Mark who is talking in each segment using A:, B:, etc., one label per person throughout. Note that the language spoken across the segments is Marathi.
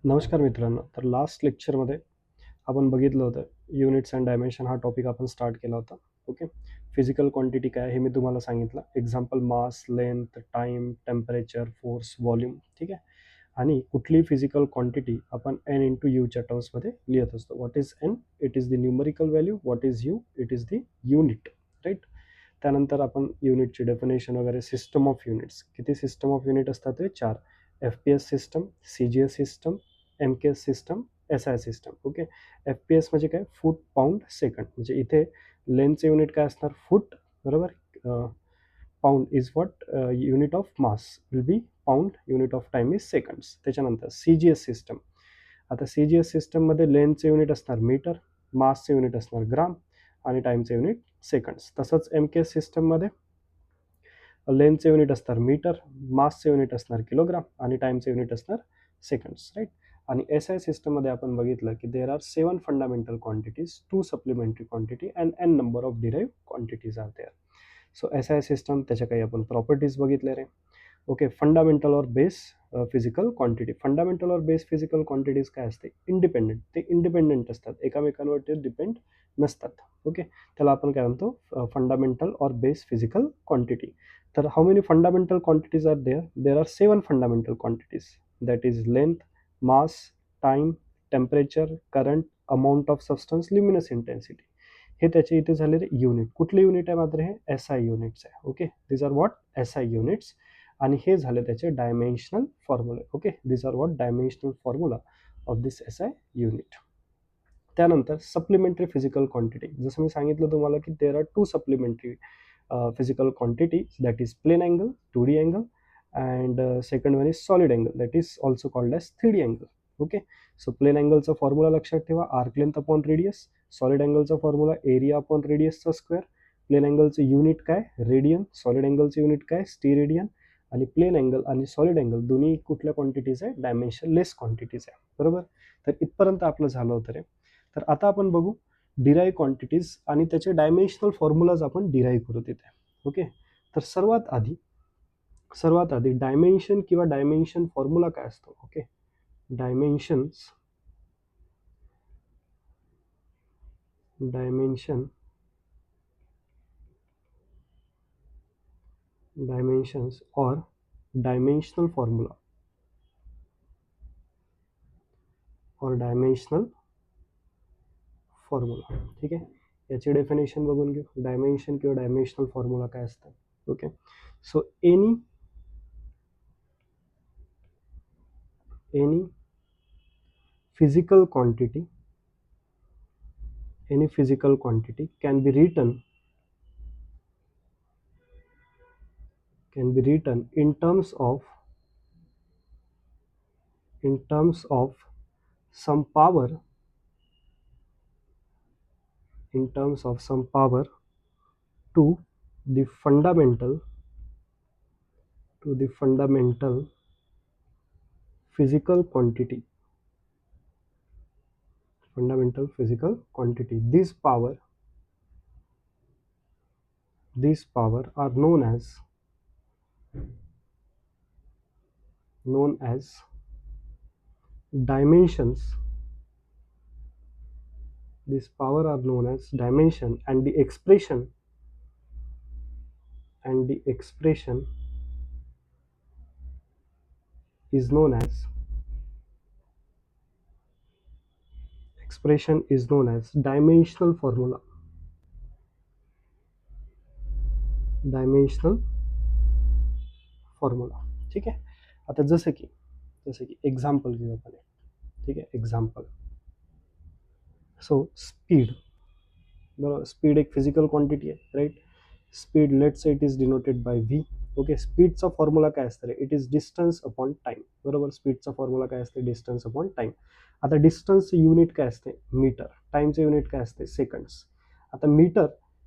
A: नमस्कार मित्रांनो. तर लास्ट लेक्चरमध्ये आपण बघितलं होतं युनिट्स अँड डायमेन्शन हा टॉपिक आपण स्टार्ट केला होता. ओके. फिजिकल क्वांटिटी काय हे मी तुम्हाला सांगितलं. Example mass, length, time, temperature, force, volume. ठीक आहे. आणि कुठलीही फिजिकल क्वांटिटी आपण एन इंटू यूच्या टर्म्समध्ये लिहित असतो. What is n? It is the numerical value. What is u? It is the unit. Right. त्यानंतर आपण युनिटची डेफिनेशन वगैरे, सिस्टम ऑफ युनिट्स, किती सिस्टम ऑफ युनिट असतात ते 4. FPS system, CGS system, MKS system, SI system. Okay. FPS म्हणजे काय? Foot pound second. म्हणजे इथे लेंथचे युनिट काय असणार? फूट. बरोबर. Pound is what unit of mass will be pound. Unit of time is seconds. त्याच्यानंतर CGS सिस्टम. आता CGS सिस्टममध्ये लेंथचे युनिट असणार मीटर, मासचे युनिट असणार ग्राम आणि टाईमचे युनिट सेकंड्स. तसंच MKS सिस्टममध्ये लेंथचे युनिट असणार मीटर, मासचे युनिट असणार किलोग्राम आणि टाईमचे युनिट असणार सेकंड्स. राईट. आणि SI सिस्टममध्ये आपण बघितलं की there are 7 fundamental quantities, 2 supplementary quantity and n number of derive quantities are there. So SI system, त्याच्या काही आपण प्रॉपर्टीज बघितले रे. Okay. Fundamental or base physical quantity. Fundamental or base physical quantities काय असते? इंडिपेंडेंट. ते इंडिपेंडेंट असतात, एकामेकांवरती डिपेंड नसतात. ओके. त्याला आपण काय म्हणतो? Fundamental or base physical quantity. तर how many fundamental quantities are there? There are 7 fundamental quantities. That is length, mass, time, temperature, current, amount of substance, luminous intensity. हे त्याचे इथे झालेले युनिट. कुठले युनिट आहे मात्र? हे SI युनिट्स आहे. Okay. This are what? SI units. आणि हे झाले त्याचे डायमेन्शनल फॉर्म्युले. Okay. This are what? Dimensional formula of this SI unit. त्यानंतर सप्लिमेंटरी फिजिकल क्वांटिटी. जसं मी सांगितलं तुम्हाला की there are 2 supplementary physical quantity, that is plane angle, 2D angle, and second one is solid angle, that is also called as 3D angle. Okay. So plane angle चा फॉर्म्युला लक्षात ठेवा, arc length upon radius. Solid अँगलचा फॉर्म्युला एरिया अपॉन रेडियसचा स्क्वेअर. प्लेन अँगलचं युनिट काय? रेडियन. सॉलिड अँगलचं युनिट काय? स्टेरेडियन. आणि प्लेन अँगल आणि सॉलिड अँगल दोन्ही कुठल्या क्वांटिटीज आहे? डायमेन्शन लेस क्वांटिटीज आहे. बरोबर. तर इथपर्यंत आपलं झालं होतं रे. तर आता आपण बघू डिराईव्ह क्वांटिटीज आणि त्याचे डायमेन्शनल फॉर्म्युलाज आपण डिराईव्ह करू तिथे. ओके. तर सर्वात आधी डायमेन्शन किंवा डायमेन्शन फॉर्म्युला काय असतो? ओके. डायमेन्शन्स और डायमेन्शनल फॉर्म्युला ठीक आहे. याची डेफिनेशन बघून घेऊ. डायमेन्शन किंवा डायमेन्शनल फॉर्म्युला काय असतं? Okay. So any physical quantity can be written in terms of some power to the fundamental physical quantity. These power are known as dimensions. These power are known as dimension, and the expression is known as dimensional formula. ठीक आहे. आता जसं की एक्झाम्पल घेऊ आपण. ठीक आहे. एक्झाम्पल. So speed. बरोबर. स्पीड एक फिजिकल क्वांटिटी आहे. Right. Speed, let's say it is denoted by V. Okay. स्पीडचा फॉर्म्युला काय असतं? It is distance upon time. बरोबर. स्पीडचा फॉर्म्युला काय असते? Distance upon time. आता डिस्टन्सचे युनिट काय असते? मीटर. टाइमचे युनिट काय असते? सेकंड्स. आता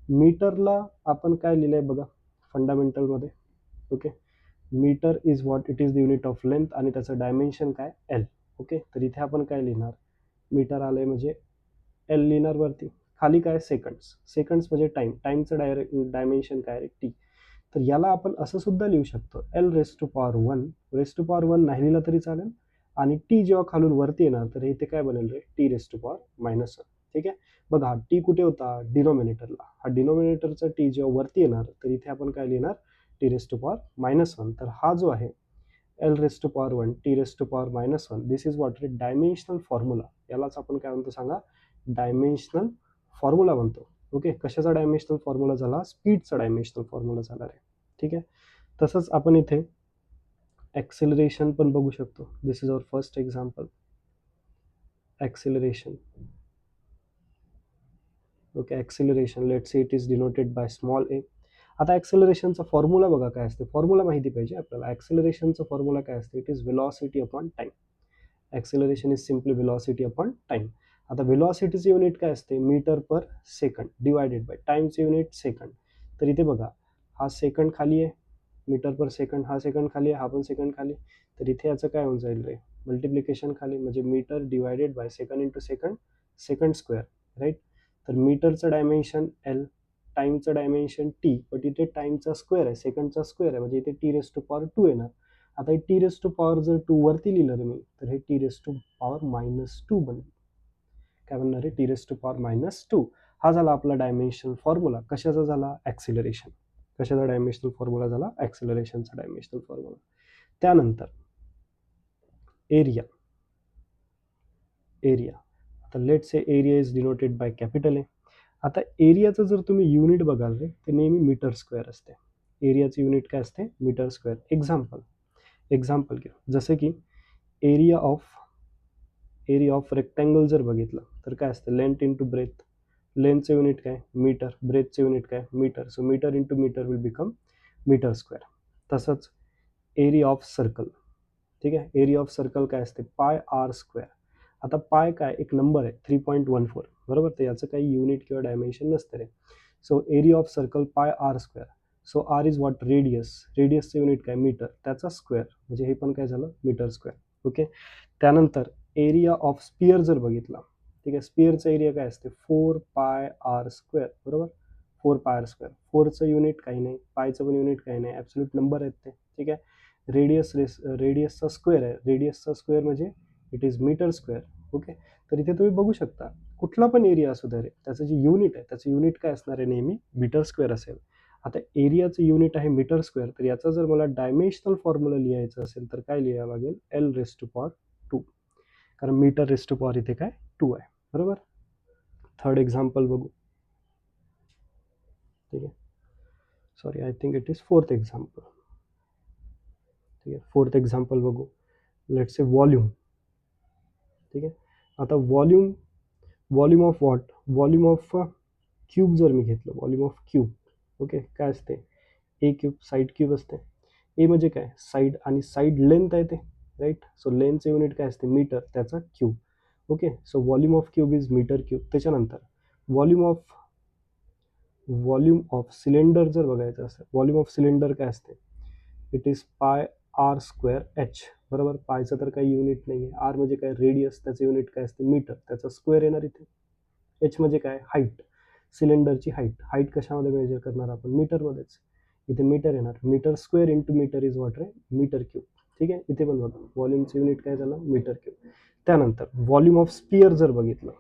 A: मीटरला आपण काय लिहिलंय बघा फंडामेंटलमध्ये. Okay. Metre is what? It is the unit of length आणि त्याचं डायमेन्शन काय? एल. ओके. तर इथे आपण काय लिहिणार? मीटर आलंय म्हणजे एल लिहिणार वरती. खाली काय? सेकंड्स म्हणजे टाइमचं डायमेन्शन काय? टी. तर याला आपण असं सुद्धा लिहू शकतो, L raise to power 1. Raise to power 1 नाही लिहिलं तरी चालेल, आणि टी जेव्हा खालून वरती येणार तर इथे काय बनेल रे, T raise to power minus one. ठीक आहे, बघा हा टी कुठे होता, डिनोमिनेटरला. हा डिनोमिनेटरचा टी जेव्हा वरती येणार तर इथे आपण काय लिहिणार, T raise to power minus one. तर हा जो आहे L raise to power one, T raise to power minus one, this is what रे, डायमेन्शनल फॉर्म्युला. यालाच आपण काय म्हणतो सांगा, डायमेन्शनल फॉर्म्युला म्हणतो. ओके, कशाचा डायमेन्शनल फॉर्म्युला झाला, स्पीडचा डायमेन्शनल फॉर्म्युला झाला रे. ठीक आहे, तसंच आपण इथे ॲक्सेलरेशन पण बघू शकतो. This is our first example, acceleration. Okay, acceleration let say it is denoted by small a. आता ॲक्सेलरेशनचा फॉर्म्युला बघा काय असते, फॉर्म्युला माहिती पाहिजे आपल्याला. ॲक्सेलरेशनचा फॉर्म्युला काय असते, it is velocity upon time. Acceleration is simply velocity upon time. आता व्हेलॉसिटीचं युनिट काय असते, metre per second divided by टाइमचे युनिट सेकंड. तर इथे बघा हा सेकंड खाली आहे, मीटर पर सेकंड, हा सेकंड खाली आहे, हा पण सेकंड खाली. तर इथे याचं काय होऊन जाईल रे, मल्टिप्लिकेशन खाली, म्हणजे metre divided by second into second, second square, right. तर मीटरचं डायमेन्शन एल, टाइमचं डायमेन्शन टी, बट इथे टाइमचा स्क्वेअर आहे, सेकंडचा स्क्वेअर आहे, म्हणजे इथे T raise to power two येणार. आता हे टी रेस टू पॉवर जर टू वरती लिहिलं तर मी, तर हे T raise to power minus two बनेल. काय बनणार आहे, T raise to power minus two. हा झाला आपला डायमेन्शनल फॉर्म्युला. कशाचा झाला, ॲक्सिलरेशन. कशाचा डायमेन्शनल फॉर्म्युला झाला, ॲक्सिलरेशनचा डायमेन्शनल फॉर्म्युला. त्यानंतर एरिया. एरिया, आता let say area is denoted by capital A. आता एरियाचं जर तुम्ही युनिट बघाल रे, ते नेहमी मीटर स्क्वेअर असते. एरियाचं युनिट काय असते, मीटर स्क्वेअर. एक्झाम्पल घेऊ, जसे की एरिया ऑफ रेक्टँगल जर बघितलं तर काय असतं, लेंथ इंटू ब्रेथ. लेंथचं युनिट काय, मीटर. ब्रेथचं युनिट काय, metre. So metre into metre will become metre square. तसंच एरिया ऑफ सर्कल. ठीक आहे, एरिया ऑफ सर्कल काय असते, पाय आर स्क्वेअर. आता पाय काय, एक नंबर आहे 3.14, बरोबर. तर याचं काही युनिट किंवा डायमेन्शन नसते रे. So area of circle pi R square. So r is what, radius. रेडियसचं युनिट काय, मीटर, त्याचा स्क्वेअर, म्हणजे हे पण काय झालं, मीटर स्क्वेअर. ओके, त्यानंतर एरिया ऑफ स्पियर जर बघितला, ठीक आहे, स्पियरचा एरिया काय असते, 4πr², बरोबर. 4πr². फोरचं युनिट काही नाही, पायचं पण युनिट काही नाही, ॲब्सोल्यूट नंबर आहेत ते. ठीक आहे, रेडियसचा स्क्वेअर आहे, रेडियसचा स्क्वेअर म्हणजे it is metre square. Okay, तर इथे तुम्ही बघू शकता कुठला पण एरिया असू द्या रे, त्याचं जे युनिट आहे त्याचं युनिट काय असणार आहे, नेहमी मीटर स्क्वेअर असेल. आता एरियाचं युनिट आहे मीटर स्क्वेअर, तर याचा जर मला डायमेन्शनल फॉर्म्युला लिहायचं असेल तर काय लिहावं लागेल, L raise to power two. कारण मीटर रेस टू पॉवर इथे काय, टू आहे, बरोबर. थर्ड एक्झाम्पल बघू. ठीक आहे, sorry, I think it is fourth example. ठीक आहे, फोर्थ एक्झाम्पल बघू. Let's say volume. ठीक आहे, आता volume of what, volume of cube जर मी घेतलं, व्हॉल्यूम ऑफ क्यूब. ओके, काय असते, ए क्यूब, साईड क्यूब असते. ए म्हणजे काय, साईड, आणि साईड लेंथ आहे ते, राईट. सो लेंथचं युनिट काय असते, मीटर, त्याचा cube. Okay, so volume of cube is metre cube. त्याच्यानंतर व्हॉल्यूम ऑफ सिलेंडर जर बघायचं असेल, व्हॉल्यूम ऑफ सिलेंडर काय असते, it is pi R square H, बरोबर. पायचं तर काही युनिट नाही आहे. आर म्हणजे काय, रेडियस, त्याचं युनिट काय असते, मीटर, त्याचा स्क्वेअर येणार इथे. एच म्हणजे काय, हाईट, सिलेंडरची हाईट. हाईट कशामध्ये मेजर करणार आपण, मीटरमध्येच. इथे मीटर येणार, metre square into metre is what रे, मीटर क्यूब. ठीक आहे, इथे पण बघा व्हॉल्यूमचं युनिट काय झालं, मीटर क्यूब. त्यानंतर व्हॉल्यूम ऑफ स्पियर जर बघितलं,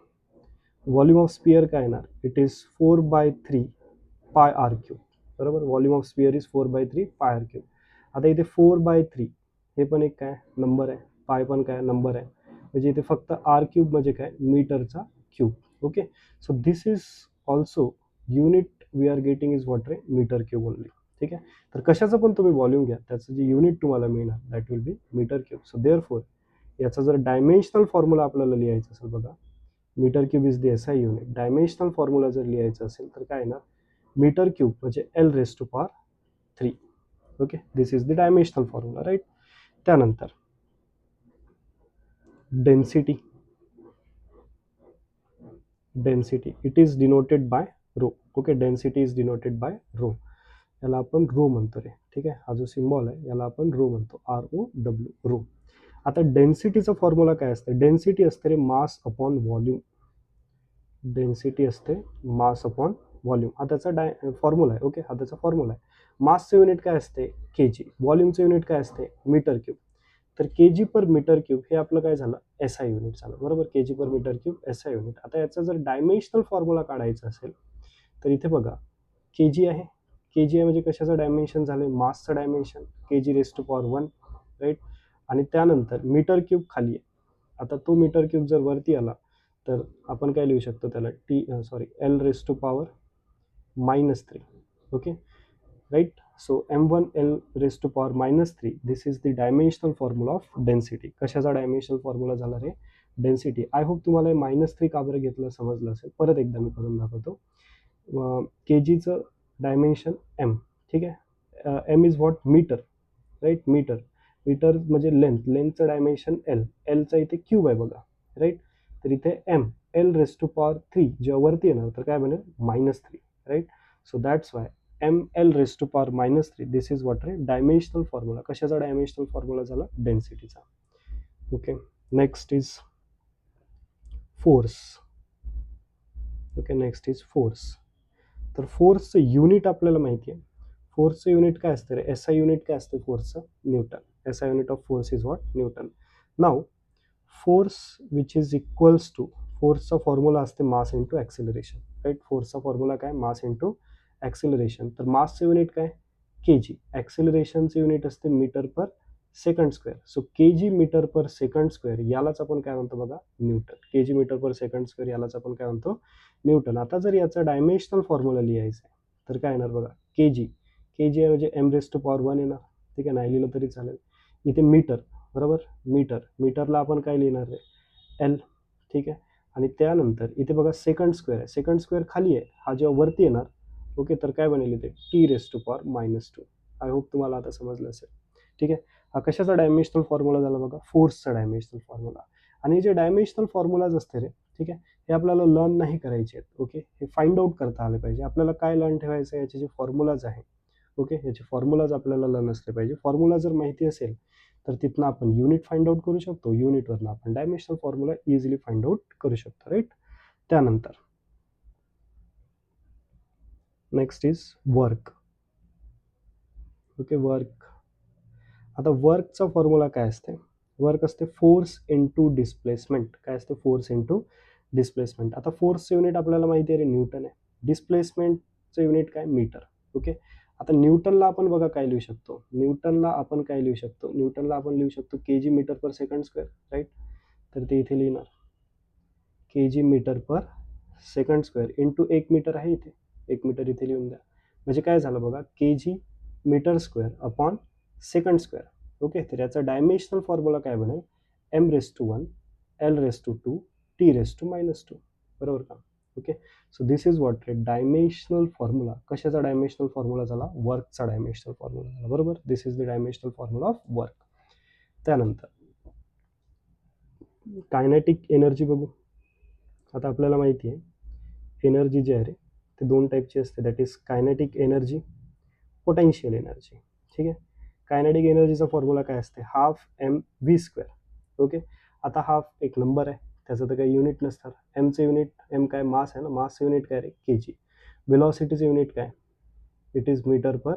A: व्हॉल्यूम ऑफ स्पियर काय येणार, it is 4/3 pi r cube, बरोबर. Volume of sphere is 4/3 pi r cube. आता इथे 4/3 हे पण एक काय नंबर आहे, पाय पण काय नंबर आहे, म्हणजे इथे फक्त आर क्यूब म्हणजे काय, मीटरचा cube. Okay, so this is also unit we are getting is what रे, मीटर क्यूब ओनली. ठीक आहे, तर कशाचं पण तुम्ही व्हॉल्यूम घ्या, त्याचं जे युनिट तुम्हाला मिळणार that will be metre cube. So therefore याचा जर डायमेन्शनल फॉर्म्युला आपल्याला लिहायचं असेल, बघा, metre cube is the SI unit. Dimensional formula जर लिहायचं असेल तर काय येणार, मीटर क्यूब म्हणजे L raise to power 3. Okay, this is the dimensional formula, right. त्यानंतर density. Density it is denoted by rho. Okay, density is denoted by rho. याला आपण रो म्हणतो रे. ठीक आहे, हा जो सिम्बॉल आहे याला आपण रो म्हणतो, ROW, रो. आता डेन्सिटीचा फॉर्म्युला काय असते, डेन्सिटी असते रे मास अपॉन व्हॉल्यूम. डेन्सिटी असते मास अपॉन व्हॉल्यूम, हा त्याचा फॉर्म्युला आहे. ओके, हा त्याचा फॉर्म्युला आहे. मासचं युनिट काय असते, केजी. व्हॉल्यूमचं युनिट काय असते, मीटर क्यूब. तर के जी पर मीटर क्यूब हे आपलं काय झालं, एस आय युनिट झालं, बरोबर. K G per metre cube S I unit. आता याचा जर डायमेन्शनल फॉर्म्युला काढायचा असेल तर इथे बघा, के जी आहे, के जी आहे म्हणजे कशाचं डायमेन्शन झालं, मासचं dimension, K G raise to power 1, right. आणि त्यानंतर मीटर क्यूब खाली आहे. आता तो मीटर क्यूब जर वरती आला तर आपण काय लिहू शकतो त्याला, L raise to power -3, okay, right. So m1 l raised to power -3, this is the dimensional formula of density. कशाचा डायमेन्शनल फॉर्म्युला झाला रे, डेन्सिटी. आय होप तुम्हाला -3 का बरं घेतलं समजलं असेल. परत एकदा मी करून दाखवतो. के जीचं डायमेन्शन एम, ठीक आहे. M is what, metre, right. Metre, metre म्हणजे लेंथ, लेंथचं डायमेन्शन एल, एलचा इथे क्यूब आहे बघा, राईट. तर इथे M, L raise to power 3 जेव्हा वरती येणार तर काय बनेल, -3, right. So that's why M L raise to power -3, this is what रे डायमेन्शनल फॉर्म्युला. कशाचा डायमेन्शनल फॉर्म्युला झाला, डेन्सिटीचा. Okay, next is force. Okay, next is force. तर फोर्सचं युनिट आपल्याला माहिती आहे. फोर्सचं युनिट काय असतं रे, एस आय युनिट काय असतं फोर्सचं, newton. S I unit of force is what, newton. Now force which is equals to, फोर्सचा फॉर्म्युला असते मास इंटू ॲक्सिलरेशन, राईट. फोर्सचा फॉर्म्युला काय, मास इंटू ॲक्सिलरेशन. तर मासचं युनिट काय, के जी. ॲक्सिलरेशनचं युनिट असते metre per second square. So K G metre per second square यालाच आपण काय म्हणतो बघा, newton. K G metre per second square यालाच आपण काय म्हणतो, न्यूटन. आता जर याचा डायमेन्शनल फॉर्म्युला लिहायचा आहे तर काय येणार बघा, के जी, के जी म्हणजे एम रेस टू पॉवर 1 येणार, ठीक आहे, नाही लिहिलं तरी चालेल. इथे मीटर, बरोबर, मीटर, मीटरला आपण काय लिहिणार आहे, एल, ठीक आहे. आणि त्यानंतर इथे बघा सेकंड स्क्वेअर आहे, सेकंड स्क्वेअर खाली आहे, हा जेव्हा वरती येणार, ओके, तर काय बनेल इथे, T raise to power -2. I hope तुम्हाला आता समजलं असेल, ठीक आहे. हा कशाचा डायमेन्शनल फॉर्म्युला झाला बघा, फोर्सचा डायमेन्शनल फॉर्म्युला. आणि जे डायमेन्शनल फॉर्म्युलाज असते रे, ठीक आहे, हे आपल्याला लर्न नाही करायचे आहेत, ओके. हे फाइंड आउट करता आले पाहिजे. आपल्याला काय लर्न ठेवायचं आहे, याचे जे फॉर्म्युलाज आहे, ओके, याचे फॉर्म्युलाज आपल्याला लर्न असले पाहिजे. फॉर्म्युला जर माहिती असेल तर तिथनं आपण युनिट फाइंड आउट करू शकतो, युनिटवरनं आपण dimensional formula easily find out करू शकतो, राईट. त्यानंतर next is work. Okay, work. आता वर्कचा फॉर्म्युला काय असते, वर्क असते फोर्स इंटू डिस्प्लेसमेंट. काय असते, फोर्स इंटू डिस्प्लेसमेंट. आता फोर्सचं युनिट आपल्याला माहिती आहे रे, न्यूटन आहे. डिस्प्लेसमेंटचं युनिट काय, मीटर, ओके. आता न्यूटनला आपण बघा काय लिहू शकतो, न्यूटनला आपण काय लिहू शकतो, न्यूटनला आपण लिहू शकतो K G metre per second square, right. तर ते इथे लिहिणार K G metre per second square into 1 metre आहे इथे, 1 मीटर इथे लिहून द्या. म्हणजे काय झालं बघा, K G metre square upon second square, okay. तर याचा डायमेन्शनल फॉर्म्युला काय बनेल, M raise to 1 L raise to 2 T raise to -2, बरोबर का, okay. So this is what रे डायमेन्शनल फॉर्म्युला. कशाचा डायमेन्शनल फॉर्म्युला झाला, वर्कचा डायमेन्शनल फॉर्म्युला झाला, बरोबर. This is the dimensional formula of work. त्यानंतर कायनेटिक एनर्जी बघू. आता आपल्याला माहिती आहे एनर्जी जी आहे रे, ते दोन टाईपची असते, that is kinetic energy, potential energy, ठीक आहे. कायनेटिक एनर्जीचा फॉर्म्युला काय असते, half M V square, okay. आता हाफ एक नंबर आहे, त्याचं तर काही युनिट नसतात. एमचं युनिट, एम काय, मास आहे ना, मासचं युनिट काय रे, के जी. व्हेलॉसिटीचं युनिट काय, it is metre per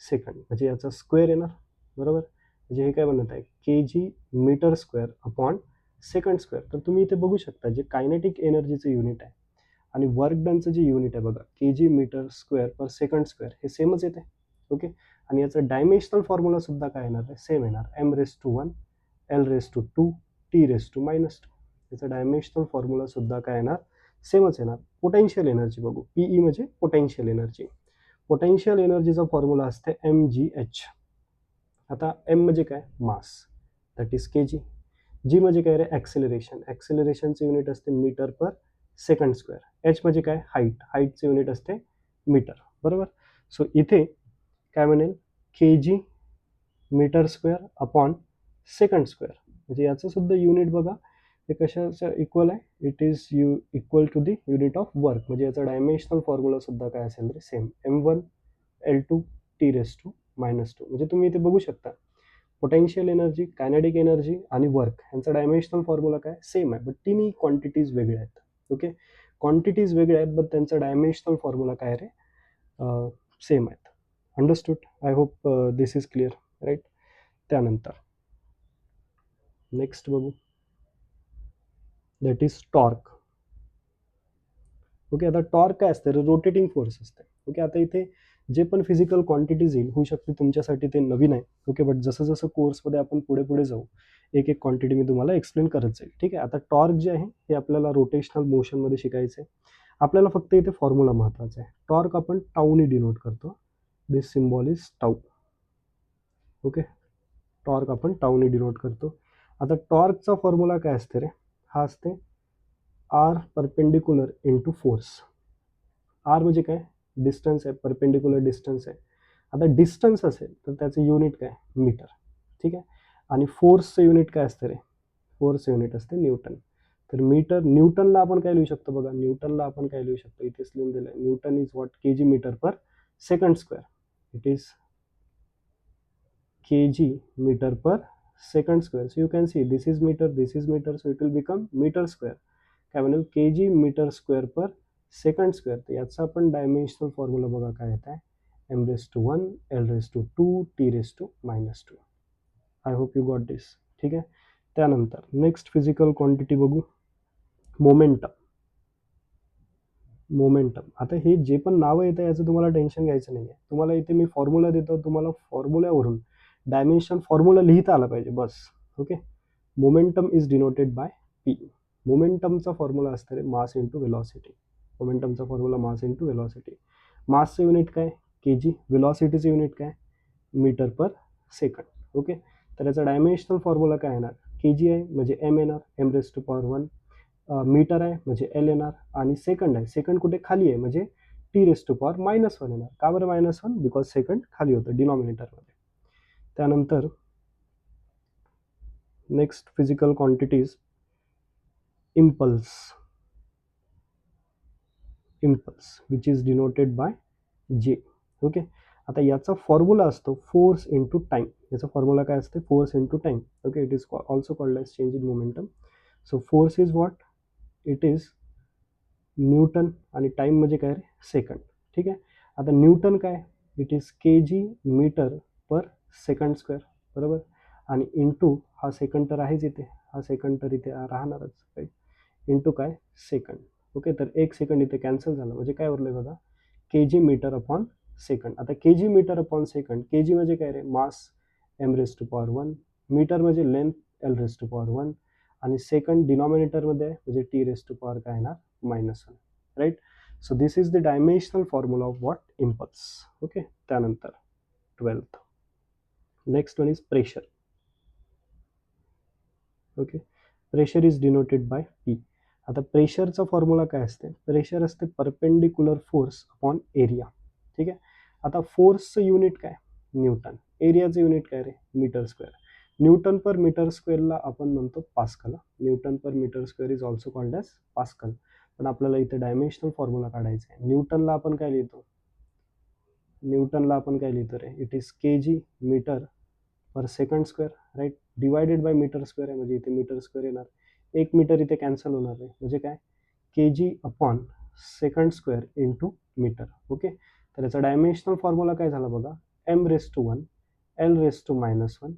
A: second, म्हणजे याचा स्क्वेअर येणार, बरोबर. म्हणजे हे काय बनत आहे, K G metre square upon second square. तर तुम्ही इथे बघू शकता जे कायनेटिक एनर्जीचं युनिट आहे आणि वर्क डनचं जे युनिट आहे बघा, के जी मीटर स्क्वेअर पर सेकंड स्क्वेअर, हे सेमच येते, ओके. आणि याचं डायमेन्शनल फॉर्म्युला सुद्धा काय येणार आहे, सेम येणार, M raise to 1 L raise to 2 T raise to -2. याचं डायमेन्शनल फॉर्म्युला सुद्धा काय येणार, सेमच येणार. पोटेन्शियल एनर्जी बघू, पीई म्हणजे पोटेन्शियल एनर्जी. पोटेन्शियल एनर्जीचा फॉर्म्युला असते एम जी एच. आता एम म्हणजे काय, मास, that is K G. G म्हणजे काय रे, ॲक्सिलरेशन, ॲक्सिलरेशनचं युनिट असते metre per second square. H म्हणजे काय, हाईट, हाईटचं युनिट असते मीटर, बरोबर. सो इथे काय बनेल, K G metre square upon second square. म्हणजे याचं सुद्धा युनिट बघा, हे कशाचं इक्वल आहे, it is equal to the unit of work. म्हणजे याचा डायमेन्शनल फॉर्म्युला सुद्धा काय असेल रे, same, M1 L2 T raise to -2. म्हणजे तुम्ही इथे बघू शकता पोटेन्शियल एनर्जी, कायनेटिक एनर्जी आणि वर्क यांचा डायमेन्शनल फॉर्म्युला काय, सेम आहे, बट तिन्ही क्वांटिटीज वेगळ्या आहेत, ओके. क्वांटिटीज वेगळ्या आहेत बट त्यांचा डायमेन्शनल फॉर्म्युला काय रे, सेम आहेत. Understood. I hope this is clear, right. त्यानंतर नेक्स्ट बघू, दॅट इज टॉर्क. ओके, आता टॉर्क काय असतं, रोटेटिंग फोर्स असते. ओके, आता इथे जे पण फिजिकल क्वांटिटीज येईल, होऊ शकते तुमच्यासाठी ते नवीन आहे. ओके, बट जसं जसं कोर्समध्ये आपण पुढे पुढे जाऊ, एक एक क्वांटिटी मी तुम्हाला एक्सप्लेन करत जाईल. ठीक आहे, आता टॉर्क जे आहे हे आपल्याला रोटेशनल मोशनमध्ये शिकायचं आहे. आपल्याला फक्त इथे फॉर्म्युला महत्त्वाचा आहे. टॉर्क आपण टाऊने डिनोट करतो. This symbol is tau. Okay, torque आपण टाऊने डिनोट करतो. आता टॉर्कचा फॉर्म्युला काय असते रे, हा असते R perpendicular into force. R म्हणजे काय, डिस्टन्स आहे, परपेंडिक्युलर डिस्टन्स आहे. आता डिस्टन्स असेल तर त्याचं युनिट काय, मीटर. ठीक आहे, आणि फोर्सचं युनिट काय असतं रे, फोर्स युनिट असते न्यूटन. तर मीटर, न्यूटनला आपण काय लिहू शकतो बघा, न्यूटनला आपण काय लिहू शकतो, इथेच लिहून दिलं आहे. Newton is what, K G metre per second square. It is kg meter per second square. So you can see this is meter, so it will become meter square. काय म्हणेल, kg मीटर स्क्वेअर पर सेकंड स्क्वेअर. तर याचा आपण डायमेन्शनल फॉर्म्युला बघा काय येत आहे, m⁻⁴ l⁻², t⁻². I hope you got this. ठीक आहे, त्यानंतर नेक्स्ट फिजिकल क्वांटिटी बघू, मोमेंटम. मोमेंटम, आता हे जे पण नावं येतं याचं तुम्हाला टेन्शन घ्यायचं नाही आहे. तुम्हाला इथे मी फॉर्म्युला देतो, तुम्हाला फॉर्म्युल्यावरून डायमेन्शन फॉर्म्युला लिहिता आला पाहिजे बस. Okay, momentum is denoted by P. मोमेंटमचा फॉर्म्युला असतं रे मास इंटू वेलॉसिटी. मोमेंटमचा फॉर्म्युला मास इंटू वेलॉसिटी. मासचं युनिट काय, के जी. वेलॉसिटीचं युनिट काय, मीटर पर सेकंड. ओके, तर याचा डायमेन्शनल फॉर्म्युला काय येणार, के जी आहे म्हणजे एम येणार, m⁻⁴ मीटर आहे म्हणजे एल येणार, आणि सेकंड आहे, सेकंड कुठे खाली आहे म्हणजे t⁻⁻⁻1 येणार. का बरं -1, बिकॉज सेकंड खाली होतं डिनॉमिनेटरमध्ये. त्यानंतर next physical quantities, impulse. Impulse which is denoted by J. Okay, आता याचा फॉर्म्युला असतो फोर्स इंटू टाइम. याचा फॉर्म्युला काय असते, force into time. Okay, it is also called as change in momentum. So force is what, it is newton, आणि टाइम म्हणजे काय रे, सेकंड. ठीक आहे, आता न्यूटन काय, it is K G metre per second square, बरोबर. आणि इंटू हा सेकंड तर आहेच इथे, हा सेकंड तर इथे राहणारच, राईट. इंटू काय, सेकंड. ओके, तर एक सेकंड इथे कॅन्सल झालं म्हणजे काय उरलं बघा, K G metre upon second. आता के जी मीटर अपॉन सेकंड, के जी म्हणजे काय रे, मास m⁻⁴ मीटर म्हणजे लेंथ l⁻⁴ आणि सेकंड डिनॉमिनेटरमध्ये आहे म्हणजे t⁻⁴ काय येणार, -1, right. So this is the dimensional formula of what, impulse. Okay, त्यानंतर 12th, next one is pressure. Okay, pressure is denoted by P. आता प्रेशरचा फॉर्म्युला काय असते, प्रेशर असते परपेंडिक्युलर फोर्स अपॉन एरिया. ठीक आहे, आता फोर्सचं युनिट काय, न्यूटन. एरियाचं युनिट काय रे, meter square. Newton per meter स्क्वेअरला आपण म्हणतो pascal. Newton per meter square is also called as pascal. पण आपल्याला इथे डायमेन्शनल फॉर्म्युला काढायचा आहे. न्यूटनला आपण काय लिहितो, न्यूटनला आपण काय लिहितो रे, it is K G metre per second square, right. Divided by metre square आहे म्हणजे इथे मीटर स्क्वेअर येणार. एक मीटर इथे कॅन्सल होणार आहे म्हणजे काय, K G upon second square into metre. Okay, तर याचा डायमेन्शनल फॉर्म्युला काय झाला बघा, m⁻⁴ l⁻⁻1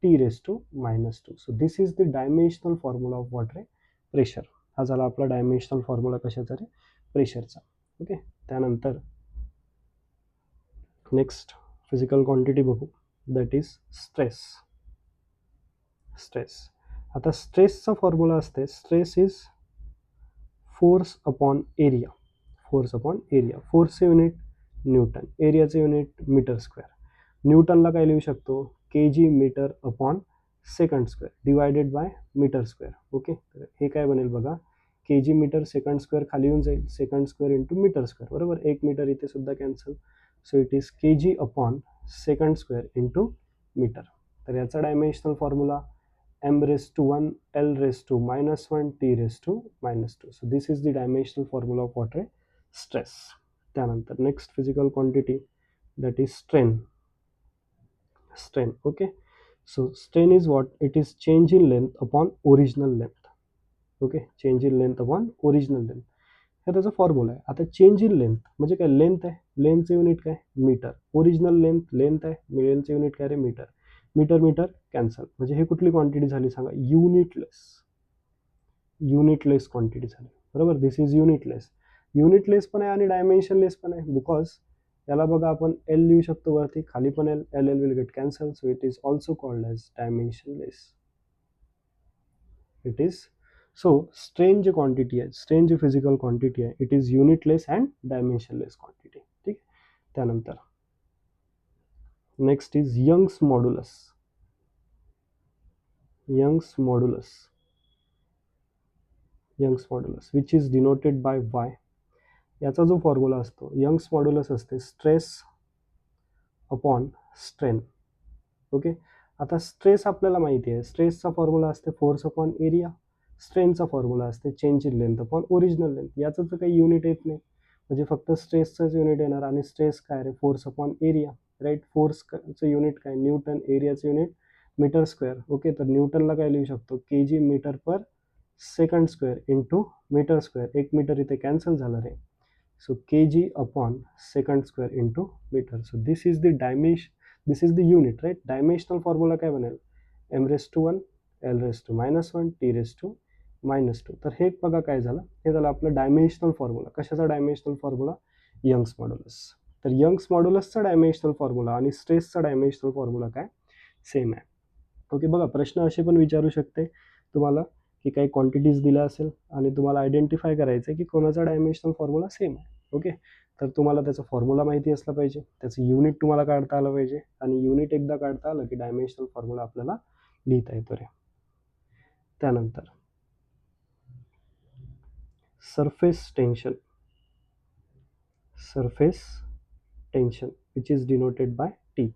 A: t⁻². So this is the dimensional formula of what रे, प्रेशर. हा झाला आपला डायमेन्शनल फॉर्म्युला कशाचा रे, प्रेशरचा. ओके, त्यानंतर नेक्स्ट फिजिकल क्वांटिटी बघू, दॅट इज स्ट्रेस. स्ट्रेस, आता स्ट्रेसचा फॉर्म्युला असते, stress is force upon area. Force upon area, फोर्सचे युनिट न्यूटन, एरियाचे युनिट मीटर स्क्वेअर. न्यूटनला काय लिहू शकतो, K G metre upon second square divided by metre square. Okay, तर हे काय बनेल बघा, K G meter second square खाली येऊन जाईल, second square into metre square, बरोबर. एक मीटर इथे सुद्धा cancel. So it is K G upon second square into meter. तर याचा dimensional formula m⁻⁴ l⁻⁻1 t⁻². So this is the dimensional formula of what, stress. त्यानंतर next physical quantity, that is strain. Strain, okay. So strain is what, it is change in length upon original length. Okay, change in length upon original length. हे त्याचा फॉर्म्युला आहे. आता चेंज इन लेंथ म्हणजे काय, लेंथ आहे, लेंथचं युनिट काय, मीटर. ओरिजिनल लेंथ, लेंथ आहे, लेंथचं युनिट काय रे, मीटर. मीटर मीटर कॅन्सल, म्हणजे हे कुठली क्वांटिटी झाली सांगा, युनिटलेस क्वांटिटी झाली, बरोबर. दिस इज युनिटलेस पण आहे आणि डायमेन्शनलेस पण आहे, बिकॉज याला बघा आपण एल लिहू शकतो वरती, खाली पण L, L L will get cancel, so it is also called as dimensionless. It is so strain जी क्वांटिटी आहे, स्ट्रेन जी फिजिकल क्वांटिटी आहे, it is unitless and dimensionless quantity. ठीक. त्यानंतर next is Young's modulus. Young's modulus which is denoted by Y. याचा जो फॉर्म्युला असतो, यंग्स मॉड्युलस असते स्ट्रेस अपॉन स्ट्रेन. ओके. आता स्ट्रेस आपल्याला माहिती आहे, स्ट्रेसचा फॉर्म्युला असते फोर्स अपॉन एरिया, स्ट्रेनचा फॉर्म्युला असते change in length upon original length. याचं तर काही युनिट येत नाही, म्हणजे फक्त स्ट्रेसचंच युनिट येणार, आणि स्ट्रेस काय रे, फोर्स अपॉन एरिया, राईट. फोर्सचं युनिट काय, न्यूटन, एरियाचं युनिट मीटर स्क्वेअर. ओके. तर न्यूटनला काय लिहू शकतो, K G metre per second square into metre square. एक मीटर इथे कॅन्सल झालं रे, so K G upon second square into metre. So this is the unit, right. Dimensional formula काय बनेल, M raise to 1, L raise to -1, T raise to -2. तर हे बघा काय झालं, हे झालं आपलं डायमेन्शनल फॉर्म्युला. कशाचा डायमेन्शनल फॉर्म्युला, यंग्स मॉड्युलस. तर यंग्स मॉड्युलसचा डायमेन्शनल फॉर्म्युला आणि स्ट्रेसचा डायमेन्शनल फॉर्म्युला काय, सेम आहे. ओके. बघा प्रश्न असे पण विचारू शकते तुम्हाला, की काही क्वांटिटीज दिल्या असेल आणि तुम्हाला आयडेंटिफाय करायचं आहे की कोणाचा डायमेन्शनल फॉर्म्युला सेम आहे. ओके. तर तुम्हाला त्याचा फॉर्म्युला माहिती असला पाहिजे, त्याचं युनिट तुम्हाला काढता आलं पाहिजे, आणि युनिट एकदा काढता आलं की डायमेन्शनल फॉर्म्युला आपल्याला लिहिता येतो रे. त्यानंतर surface tension which is denoted bye T.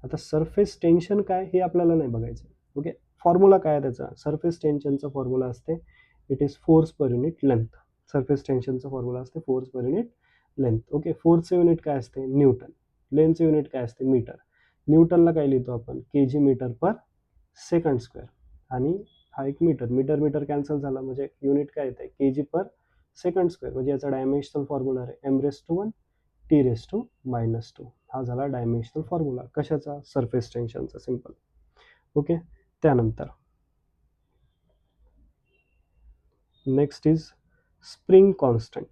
A: आता सरफेस टेन्शन काय हे आपल्याला नाही बघायचं. ओके. फॉर्म्युला काय आहे त्याचा, सरफेस टेन्शनचा फॉर्म्युला असते it is force per unit length. Surface टेन्शनचा फॉर्म्युला असते force per unit length. Okay. फोर्सचं युनिट काय असते, न्यूटन. लेंथचं युनिट काय असते, मीटर. न्यूटनला काय लिहितो आपण, के G metre per second square, आणि हा एक मीटर, मीटर मीटर कॅन्सल झाला, म्हणजे युनिट काय येते, के जी पर सेकंड स्क्वेअर. म्हणजे याचा डायमेन्शनल फॉर्म्युला आहे M raise to 1, T raise to -2. हा झाला डायमेन्शनल फॉर्म्युला कशाचा, सरफेस टेन्शनचा, सिंपल. ओके. त्यानंतर next is spring constant.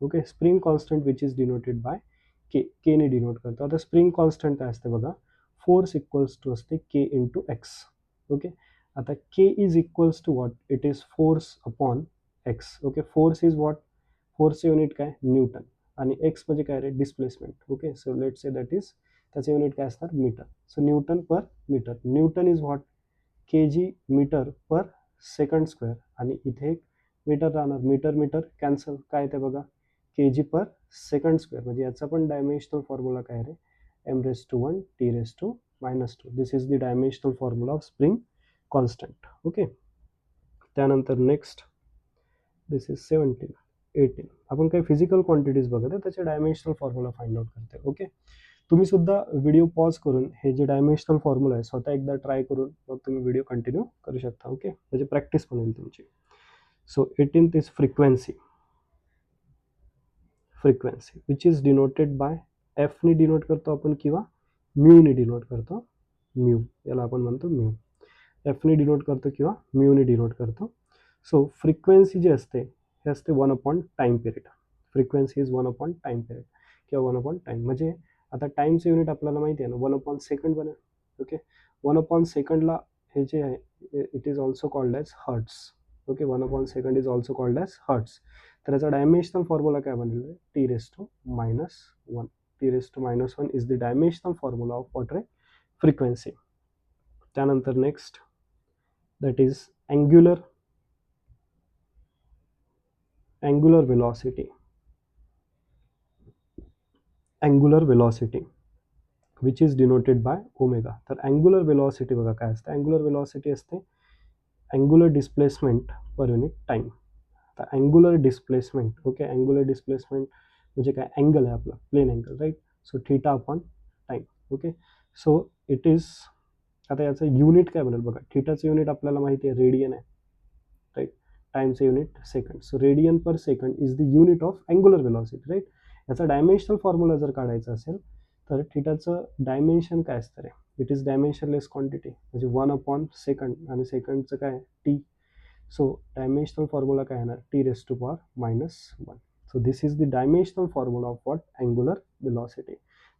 A: Okay. Spring constant which is denoted by K. K ने डिनोट करतो. आता स्प्रिंग कॉन्स्टंट काय असते बघा, फोर्स इक्वल्स टू असते के इंटू एक्स. ओके. आता K is equals to what, it is force upon X. Okay. Force is what, फोर्सचे युनिट काय, न्यूटन, आणि एक्स म्हणजे काय रे, displacement. Okay. So let say that is, त्याचे युनिट काय असणार, metre. So newton per metre, newton is what, K G metre per second square, आणि इथे एक मीटर राहणार, मीटर मीटर कॅन्सल, काय ते बघा, के जी पर सेकंड स्क्वेअर. म्हणजे याचा पण डायमेन्शनल फॉर्म्युला काय रे, M raise to 1, T raise to -2. This is the dimensional formula of spring constant. Okay. त्यानंतर नेक्स्ट, दिस इज 17, 18. आपण काही फिजिकल क्वांटिटीज बघत आहे, त्याचे डायमेन्शनल फॉर्म्युला फाइंड आउट करते. ओके. तुम्ही सुद्धा व्हिडिओ पॉज करून हे जे डायमेन्शनल फॉर्म्युला आहे स्वतः एकदा ट्राय करून मग तुम्ही व्हिडिओ कंटिन्यू करू शकता. ओके. म्हणजे प्रॅक्टिस पण होईल तुमची. So 18th is frequency which is denoted bye F ने डिनोट करतो आपण, किंवा म्यू ने डिनोट करतो. म्यू, याला आपण म्हणतो म्यू. एफ ने डिनोट करतो किंवा म्यू ने डिनोट करतो. सो फ्रिक्वेन्सी जी असते हे असते 1 upon time period. Frequency is 1 upon time period किंवा 1 अपॉन टाइम. म्हणजे आता टाइमचं युनिट आपल्याला माहिती आहे ना, 1 अपॉन सेकंड बनेल. ओके. 1 अपॉन सेकंडला हे जे आहे it is also called as hertz. Okay. 1 upon second is also called as hertz. तर याचा डायमेन्शनल फॉर्म्युला काय बनेल, T raise to -1. T raise to -1 is the dimensional formula of what रे, फ्रिक्वेन्सी. त्यानंतर next, that is angular velocity which is denoted by omega. तर अँग्युलर वेलॉसिटी बघा काय असते, अँग्युलर वेलॉसिटी असते angular displacement per unit time. आता angular displacement, okay, angular displacement म्हणजे काय, अँगल आहे आपला, plane angle, right. So theta upon time. Okay. So it is, आता याचं युनिट काय बनेल बघा, थीटाचं युनिट आपल्याला माहिती आहे रेडियन आहे, राईट. टाइमचं unit second. So radian per second is the unit of angular velocity, right. याचा डायमेन्शनल फॉर्म्युला जर काढायचा असेल तर थिटाचं डायमेन्शन काय असतं रे? इट इज डायमेन्शनलेस क्वांटिटी, म्हणजे 1/सेकंड, आणि सेकंडचं काय टी. सो डायमेन्शनल फॉर्म्युला काय येणार? t⁻⁻1. So this is the dimensional formula of what? Angular velocity.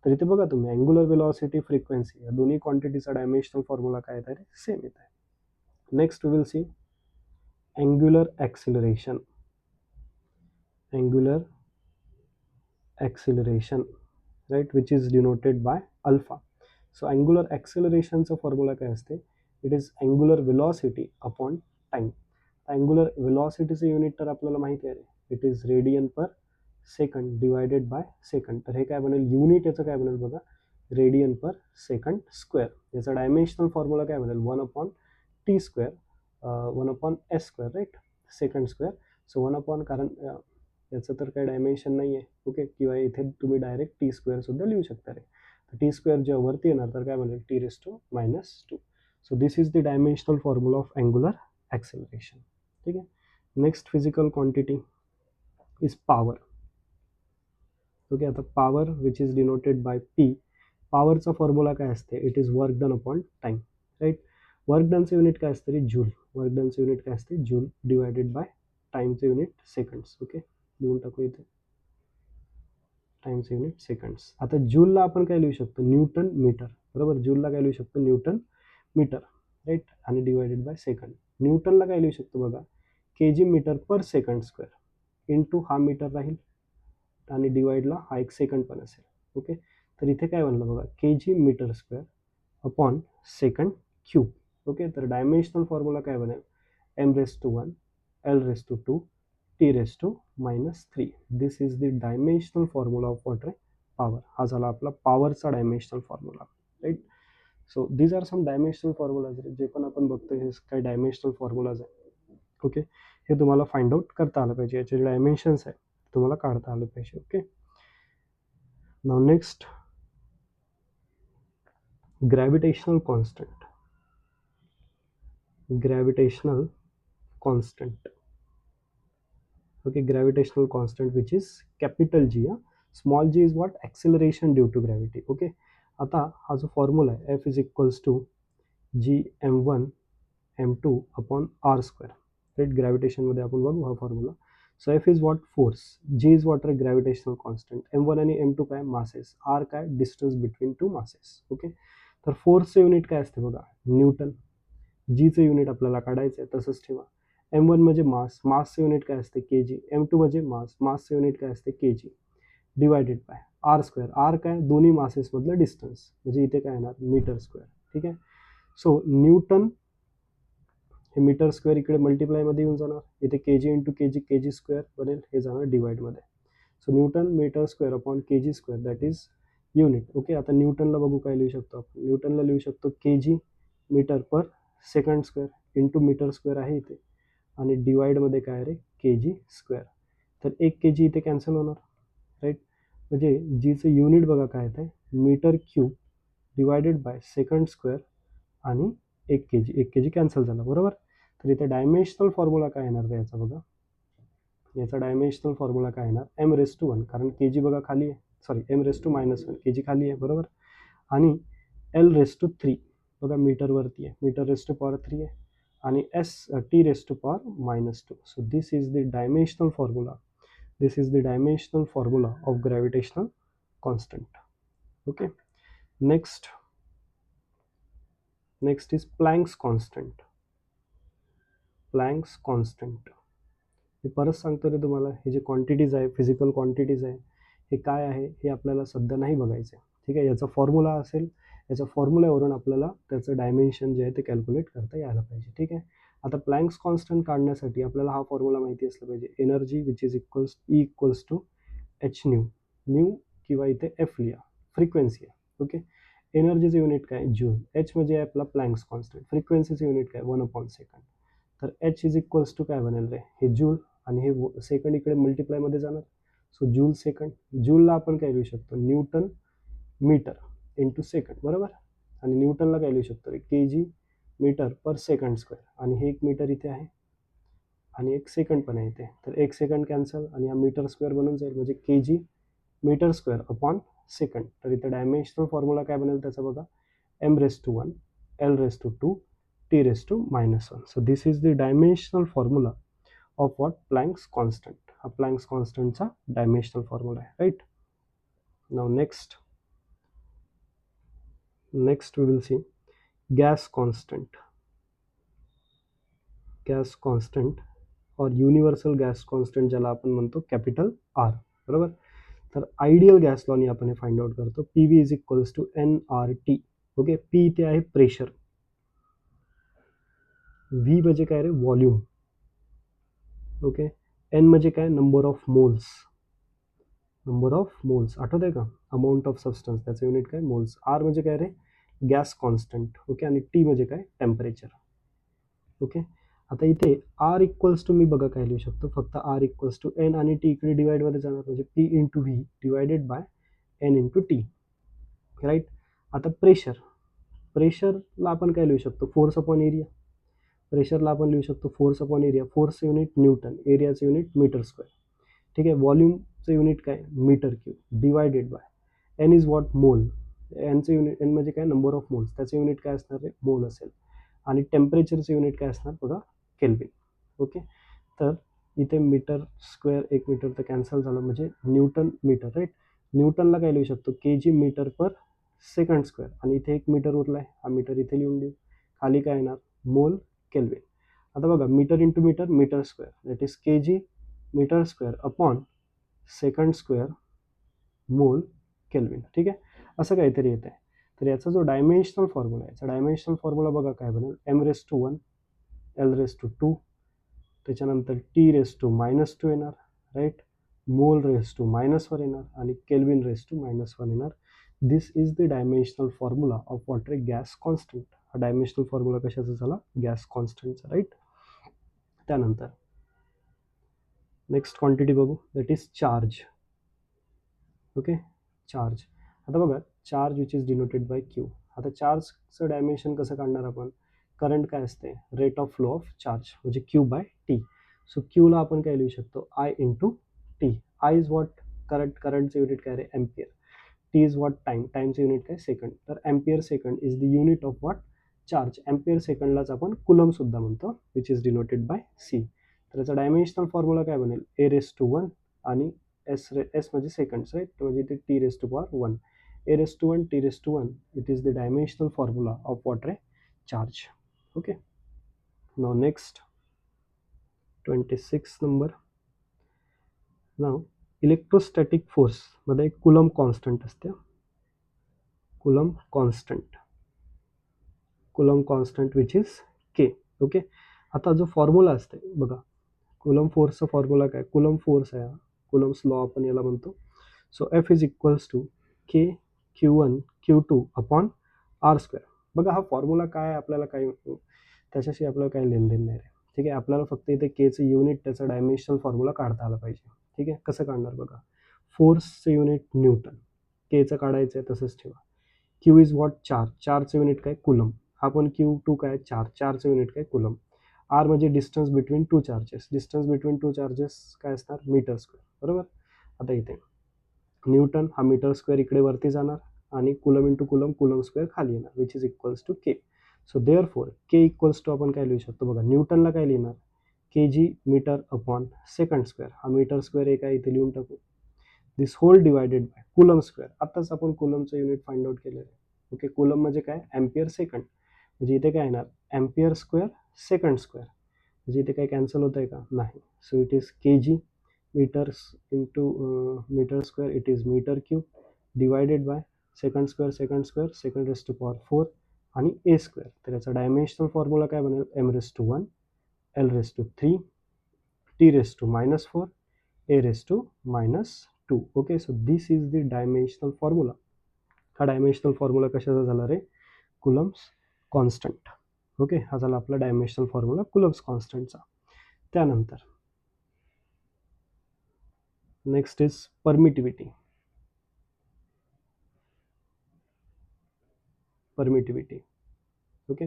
A: तर इथे बघा तुम्ही, अँग्युलर वेलॉसिटी, फ्रिक्वेन्सी या दोन्ही क्वांटिटीचा डायमेन्शनल फॉर्म्युला काय येत आहे? सेम येत आहे. Next we will see angular acceleration. Angular acceleration, right, which is denoted by alpha. So angular acceleration चा फॉर्म्युला काय असते? It is angular velocity upon time. Angular वेलॉसिटीचे युनिट तर आपल्याला माहिती आहे, it is radian per second divided by second. तर हे काय बनेल? युनिट याचं काय बनेल बघा? Radian per second square. याचा डायमेन्शनल फॉर्म्युला काय बनेल? 1/t², 1/s², right, second square. So 1 कारण याचं तर काही डायमेन्शन नाही आहे, ओके, किंवा इथे तुम्ही डायरेक्ट t² सुद्धा लिहू शकता रे. तर t² जेव्हा वरती येणार तर काय बनेल? t⁻². So this is the dimensional formula of angular acceleration. ठीक आहे. Next physical quantity is power. Okay, आता power which is denoted by P. पॉवरचा फॉर्म्युला काय असते? It is work done upon time, right. Work डनचं युनिट काय असतं रे? जूल. वर्क डनचं युनिट काय असते? जूल डिवायडेड बाय टाइमचं युनिट सेकंड्स. ओके, लिहून टाकू इथे टाइमचं युनिट सेकंड्स. आता जूलला आपण काय लिहू शकतो? न्यूटन मीटर, बरोबर. जूलला काय लिहू शकतो? न्यूटन मीटर, राईट, आणि डिवायडेड बाय सेकंड. न्यूटनला काय लिहू शकतो बघा? K G metre per second square into हा मीटर राहील आणि डिवाइडला हा एक सेकंड पण असेल. ओके, तर इथे काय बनलं बघा? K G metre square upon second cube. Okay, तर डायमेन्शनल फॉर्म्युला काय बनेल? m⁻1, l⁻2, t⁻⁻3. This is the dimensional formula of what रे? पॉवर. हा झाला आपला पॉवरचा dimensional formula, right. So these are some dimensional formulas. जे पण आपण बघतोय हे काही डायमेन्शनल फॉर्म्युलाज आहे. ओके, हे तुम्हाला फाइंड आउट करता आलं पाहिजे. याचे जे डायमेन्शन्स आहे तुम्हाला काढता आलं पाहिजे. Okay, now next, gravitational constant. Gravitational constant. Okay, gravitational constant which is capital G. Small g is what? Acceleration due to gravity. Okay, आता हा जो फॉर्म्युला आहे F is equals to gm1 m2 upon r², right. ग्रॅव्हिटेशनमध्ये आपण बघू हा formula. So F is what? Force. G is what? Gravitational constant. m1 आणि m2 काय? मासेस. r काय? Distance between two masses. Okay, तर फोर्सचं युनिट काय असते बघा? न्यूटन. जीचं युनिट आपल्याला काढायचं आहे, तसंच ठेवा. m1 म्हणजे मास, मासचं युनिट काय असते? केजी. m2 म्हणजे मास, मासचं युनिट काय असते? KG, divided by r². r काय? दोन्ही मासेसमधलं डिस्टन्स, म्हणजे इथे काय येणार? Metre square. ठीक आहे. सो न्यूटन हे मीटर स्क्वेअर इकडे मल्टिप्लायमध्ये येऊन जाणार. इथे KG into KG, KG square बनेल, हे जाणार डिवाइडमध्ये. So Newton metre square upon KG square, that is unit. Okay, आता न्यूटनला बघू काय लिहू शकतो आपण? न्यूटनला लिहू शकतो KG metre per second square into metre square आहे इथे, आणि डिवाइडमध्ये काय रे? KG square. तर 1 केजी इथे कॅन्सल होणार, राईट. म्हणजे जीचं युनिट बघा काय येत आहे? Meter cube divided by second square आणि 1 केजी. 1 केजी कॅन्सल झाला, बरोबर. तर इथे डायमेन्शनल फॉर्म्युला काय येणार याचा बघा? याचा डायमेन्शनल फॉर्म्युला काय येणार? m⁻1, कारण केजी बघा खाली आहे, सॉरी m⁻⁻1, केजी खाली आहे, बरोबर. आणि l⁻3 बघा मीटरवरती आहे, मीटर⁻³ आहे, आणि t⁻⁻². So this is the dimensional formula. This is the dimensional formula of gravitational constant. Okay, next is Planck's constant. Planck's constant. मी परत सांगतो रे तुम्हाला, हे जे क्वांटिटीज आहे, फिजिकल क्वांटिटीज आहे, हे काय आहे हे आपल्याला सध्या नाही बघायचं आहे. ठीक आहे, याचा फॉर्म्युला असेल, याच्या फॉर्म्युल्यावरून आपल्याला त्याचं डायमेन्शन जे आहे ते कॅल्क्युलेट करता यायला पाहिजे. ठीक आहे. आता प्लँक्स कॉन्स्टंट काढण्यासाठी आपल्याला हा फॉर्म्युला माहिती असला पाहिजे. Energy which is equals to H nu. Nu किंवा इथे एफ लिहा, फ्रिक्वेन्सी आहे. ओके, एनर्जीचं युनिट काय? जूल. एच म्हणजे आहे आपला प्लँक्स कॉन्स्टंट. फ्रिक्वेन्सीचं युनिट काय? 1/सेकंड. तर एच इज इक्वल्स टू काय बनेल रे? हे जूल, आणि हे सेकंड इकडे मल्टिप्लायमध्ये जाणार. So joule second. जूलला आपण काय लिहू शकतो? न्यूटन मीटर इंटू सेकंड, बरोबर. आणि न्यूटनला काय लिहू शकतो रे? KG metre per second square, आणि हे 1 मीटर इथे आहे आणि 1 सेकंड पण आहे इथे. तर 1 सेकंड कॅन्सल आणि हा मीटर स्क्वेअर बनून जाईल, म्हणजे KG metre square upon second. तर इथे डायमेन्शनल फॉर्म्युला काय बनेल त्याचा बघा, m⁻1 l⁻2 t⁻⁻1. So this is the dimensional formula of what? Planck's constant. हा Planck's constant चा dimensional formula आहे, right? Now next we will see gas constant or universal gas constant ज्याला आपण म्हणतो कॅपिटल R, बरोबर. तर आयडियल गॅस लॉनी आपण हे फाइंड आउट करतो. PV is equals to nRT. Okay, P इथे आहे प्रेशर, V म्हणजे काय रे, व्हॉल्यूम. ओके, N म्हणजे काय, नंबर ऑफ मोल्स. आठवत आहे का, अमाऊंट ऑफ सबस्टन्स, त्याचं युनिट काय, मोल्स. R म्हणजे काय रे, गॅस कॉन्स्टंट. ओके, आणि T म्हणजे काय, टेम्परेचर. ओके, आता इथे R इक्वल्स टू मी बघा काय लिहू शकतो, फक्त R इक्वल्स टू N आणि T इकडे डिवाइड मध्ये जाणार, म्हणजे P into V divided by N into T, right. आता प्रेशरला आपण काय लिहू शकतो, फोर्स अपॉन एरिया. प्रेशरला आपण लिहू शकतो फोर्स अपॉन एरिया. फोर्सचं युनिट न्यूटन, एरियाचं युनिट मीटर स्क्वेअर. ठीक आहे, व्हॉल्यूमचं युनिट काय, metre cube, divided by N is what, mole. एनचं युनिट, एन म्हणजे काय, नंबर ऑफ मोल्स, त्याचं युनिट काय असणार आहे, मोल असेल. आणि टेम्परेचरचं युनिट काय असणार बघा, केल्विन. ओके, तर इथे मीटर स्क्वेअर, एक मीटर तर कॅन्सल झालं, म्हणजे न्यूटन मीटर, राईट. न्यूटनला काय लिहू शकतो, K G metre per second square, आणि इथे एक मीटर उरला आहे, हा मीटर इथे लिहून देऊ. खाली काय येणार, मोल केल्विन. आता बघा, meter into meter, meter square, that is K G metre square upon second square mole kelvin. ठीक आहे, असं काहीतरी येत आहे. तर याचा जो डायमेन्शनल फॉर्म्युला आहे, याचा डायमेन्शनल फॉर्म्युला बघा काय बनेल, m⁻1 l⁻2, त्याच्यानंतर t⁻⁻2 येणार, राईट. मोल⁻⁻1 येणार, आणि केल्विन⁻⁻1 येणार. This is the dimensional formula of water gas constant. हा डायमेन्शनल फॉर्म्युला कशाचा झाला, गॅस कॉन्स्टंटचा, राईट. त्यानंतर नेक्स्ट क्वांटिटी बघू, that is charge. Okay, charge. आता बघा, charge which is denoted by Q. आता चार्जचं डायमेन्शन कसं काढणार आपण, करंट काय असते, rate of flow of charge, म्हणजे क्यू बाय टी. सो क्यूला आपण काय लिहू शकतो, I into T. I is what, करंटचं युनिट काय रे, एम्पियर. टी इज वॉट, टाईमचं युनिट काय, सेकंड. तर ampere second is the unit of what, charge. Ampere सेकंडलाच आपण कुलम सुद्धा म्हणतो, which is denoted by C. तर याचा डायमेन्शनल फॉर्म्युला काय बनेल, a⁻1 आणि एस म्हणजे सेकंड्स, राईट. म्हणजे ते t⁻1, a⁻1 t⁻1, it is the dimensional formula of water charge. Okay, now next 26 number. Now electrostatic force मध्ये कुलम कॉन्स्टंट असते, Coulomb constant which is K. Okay, आता जो फॉर्म्युला असते बघा, कुलम फोर्सचा फॉर्म्युला काय, कुलम फोर्स आहे, कुलम्स लॉ आपण याला म्हणतो. So F is equals to K Q1 Q2 upon R square. बघा, हा फॉर्म्युला काय, आपल्याला काही त्याच्याशी आपल्याला काही लेनदेन नाही रे. ठीक आहे, आपल्याला फक्त इथे केचं युनिट, त्याचा डायमेन्शनल फॉर्म्युला काढता आला पाहिजे. ठीक आहे, कसं काढणार बघा, फोर्सचं युनिट न्यूटन, केचं काढायचं आहे तसंच ठेवा. क्यू इज वॉट, चारचं युनिट काय, कुलम. हा पण Q2 काय, चारचं युनिट काय, कुलम. आर म्हणजे डिस्टन्स बिटवीन टू चार्जेस, काय असणार, मीटर स्क्वेअर, बरोबर. आता इथे न्यूटन, हा मीटर स्क्वेअर इकडे वरती जाणार, आणि coulomb into coulomb, coulomb square खाली येणार, which is equals to K. So therefore K equals to आपण काय लिहू शकतो बघा, न्यूटनला काय लिहिणार, K G metre upon second square, हा मीटर स्क्वेअर एक आहे इथे लिहून टाकू. This whole divided by coulomb square. आताच आपण कुलमचं युनिट फाइंड आउट केलेलं आहे. ओके, कुलम म्हणजे काय, एम्पियर सेकंड, म्हणजे इथे काय येणार, एम्पियर स्क्वेअर सेकंड स्क्वेअर, म्हणजे इथे काय कॅन्सल होत आहे का, नाही. So it is K G metres into metre square, it is metre cube, divided by second square, second आणि ए स्क्वेअर. तर याचा डायमेन्शनल फॉर्म्युला काय बनेल, m⁻1 l⁻3 t⁻⁻4 a⁻2. Okay, so this is the dimensional formula. हा डायमेन्शनल फॉर्म्युला कशाचा झाला रे, कुलम्स कॉन्स्टंट. ओके, हा झाला आपला डायमेन्शनल फॉर्म्युला कुलम्स कॉन्स्टंटचा. त्यानंतर नेक्स्ट इज परमिटिव्हिटी. ओके,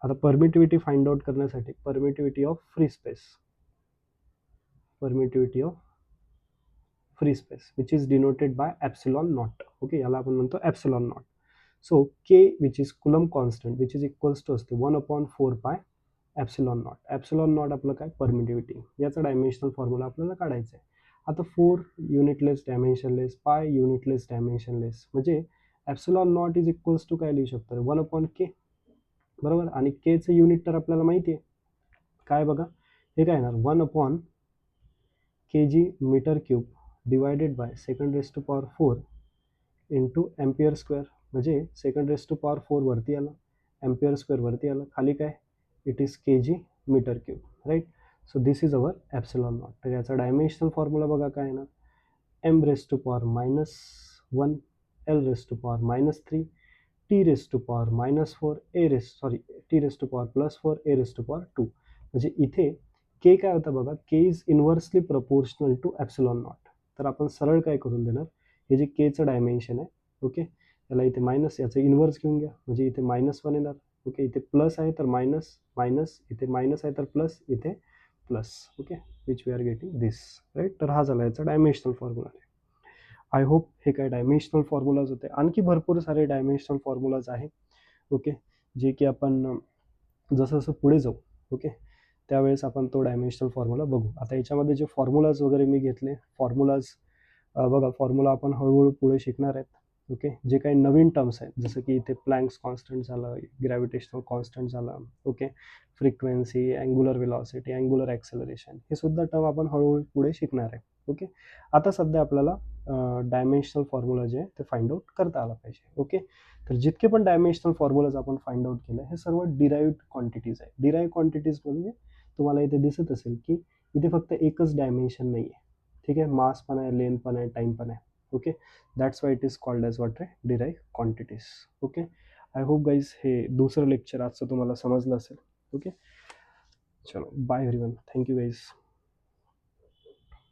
A: आता परमिटिव्हिटी फाइंड आउट करण्यासाठी, permittivity of free free space which is denoted by epsilon naught. Okay, याला आपण म्हणतो epsilon naught. So K which is coulomb constant which is equals to असते 1/4 पाय ॲप्सिलॉन नॉट. ॲप्सिलॉन नॉट आपलं काय, परमिटिव्हिटी. याचा डायमेन्शनल फॉर्म्युला आपल्याला काढायचा आहे. आता 4 युनिटलेस डायमेन्शनलेस पाय युनिटलेस डायमेन्शनलेस म्हणजे ॲप्सिलॉन नॉट इज इक्वल्स टू काय लिहू शकतो, 1/k. बरोबर. आणि केचं युनिट तर आपल्याला माहिती आहे काय, बघा हे काय येणार, 1/kg metre cube divided by second raise to power 4 into ampere square. म्हणजे सेकंड रेस टू पॉवर 4 वरती आलं, एम्पियर स्क्वेअर वरती आलं, खाली काय, it is kg metre cube, right. So this is our epsilon naught. तर याचा डायमेन्शनल फॉर्म्युला बघा काय येणार, m raise to power -1 l raise to power -3 t raise to power -4 t raise to power +4 a race to power 2. म्हणजे इथे के काय होता बघा, K is inversely proportional to epsilon naught. तर आपण सरळ काय करून देणार, हे जे केचं डायमेन्शन आहे, ओके, याला इथे मायनस, याचं इन्व्हर्स घेऊन घ्या, म्हणजे इथे -1 येणार. ओके, इथे प्लस आहे तर मायनस, मायनस इथे मायनस आहे तर प्लस, इथे plus. Okay, which we are getting this, right. तर हा झाला याचा डायमेन्शनल फॉर्म्युला. आय होप हे काय डायमेन्शनल फॉर्म्युलाज होते. आणखी भरपूर सारे डायमेन्शनल फॉर्म्युलाज आहे, ओके, जे की आपण जसं जसं पुढे जाऊ, ओके, त्यावेळेस आपण तो डायमेन्शनल फॉर्म्युला बघू. आता याच्यामध्ये जे फॉर्म्युलाज वगैरे मी घेतले, फॉर्म्युलाज बघा, फॉर्म्युला आपण हळूहळू पुढे शिकणार आहेत. ओके, जे काही नवीन टर्म्स आहेत, जसं की इथे प्लँक्स कॉन्स्टंट झालं, ग्रॅव्हिटेशनल कॉन्स्टंट झालं, okay, frequency, angular velocity, angular acceleration, हे सुद्धा टर्म आपण हळूहळू पुढे शिकणार आहे. ओके, आता सध्या आपल्याला डायमेन्शनल फॉर्म्युला जे आहे ते फाइंड आउट करता आला पाहिजे. ओके, तर जितके पण डायमेन्शनल फॉर्म्युलाज आपण फाइंड आउट केलं, हे सर्व डिराइव्ड क्वांटिटीज आहे. डिराइव्ड क्वांटिटीज म्हणजे तुम्हाला इथे दिसत असेल की इथे फक्त एकच डायमेन्शन नाही आहे, ठीक आहे, मास पण आहे, लेंथ पण आहे, टाइम पण आहे. Okay, that's why it is called as what, derived quantities. Okay, I hope guys हे दुसरं लेक्चर आजचं तुम्हाला समजलं असेल. ओके, चलो बाय एव्हरीवन, थँक्यू गाईज.